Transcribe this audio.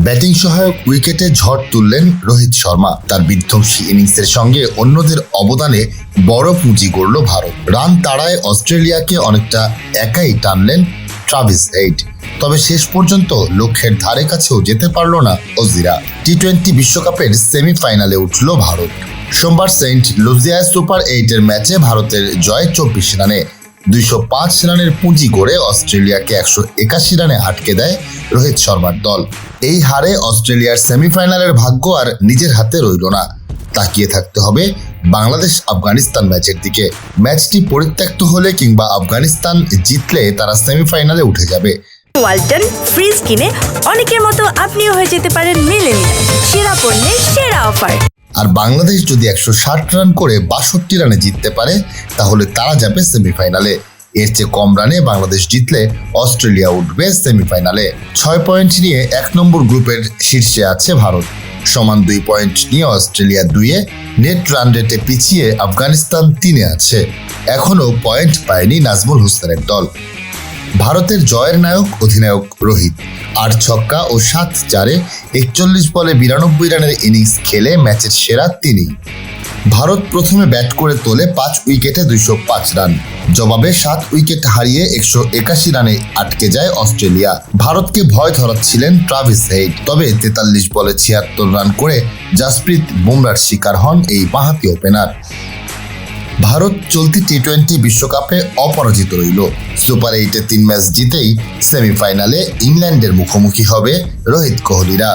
Batting সহায়ক উইকেটে ঝড় তুললেন রোহিত শর্মা। তার বিধ্বংসী ইনিংসের সঙ্গে অন্যদের অবদানে বড় পুঁজি গড়ল ভারত। রান তাড়ায় অস্ট্রেলিয়াকে অনেকটা একাই টানলেন ট্রাভিস হেড। তবে শেষ পর্যন্ত লক্ষ্যের ধারে কাছেও যেতে পারল না অজিরা। টি-20 বিশ্বকাপের সেমিফাইনালে উঠল ভারত। সোমবার সেন্ট লুসিয়ায় সুপার 8-এর ম্যাচে ভারতের জয় 24 রানে। 205 রানের পুঁজি গড়ে অস্ট্রেলিয়াকে 181 রানে আটকে দেয় রোহিত শর্মার দল। এই হারে অস্ট্রেলিয়ার সেমিফাইনালের ভাগ্য আর নিজের হাতে রইল না। তাকিয়ে থাকতে হবে বাংলাদেশ আফগানিস্তান ম্যাচের দিকে। ম্যাচটি পরিত্যক্ত হলে কিংবা আফগানিস্তান জিতলে তারা সেমিফাইনালে উঠে যাবে। ওয়ালটন ফ্রিজ কিনে অনেকের মতো আপনিও হয়ে যেতে পারেন মিলেনিয়াল। সেরা পণ্যের সেরা অফার। আর বাংলাদেশ যদি 160 রান করে 62 রানে জিততে পারে তাহলে তারা যাবে সেমিফাইনালে। এর চেয়ে কম রানে বাংলাদেশ জিতলে অস্ট্রেলিয়া উঠবে সেমিফাইনালে। 6 পয়েন্ট নিয়ে 1 নম্বর গ্রুপের শীর্ষে আছে ভারত। সমান 2 পয়েন্ট নিয়ে অস্ট্রেলিয়া 2-এ, নেট রান রেটে পিছিয়ে আফগানিস্তান 3-এ আছে। এখনও পয়েন্ট পায়নি নাজমুল হোসেনের দল। ভারতের জয়ের নায়ক অধিনায়ক রোহিত। 8 ছক্কা ও 7 চারে 41 বলে 92 রানের ইনিংস খেলে ম্যাচের সেরা তিনি। ভারত প্রথমে ব্যাট করে তোলে 5 উইকেটে 205 রান। জবাবে 7 উইকেট হারিয়ে 181 রানে আটকে যায় অস্ট্রেলিয়া। ভারতকে ভয় ধরাচ্ছিলেন ট্রাভিস হেড। তবে 43 বলে 76 রান করে জাসপ্রীত বুমরার শিকার হন এই বাঁহাতি ওপেনার। ভারত চলতি টি-20 বিশ্বকাপে অপরাজিত রইল। সুপার 8-এ 3 ম্যাচ জিতেই সেমিফাইনালে ইংল্যান্ডের মুখোমুখি হবে রোহিত কোহলিরা।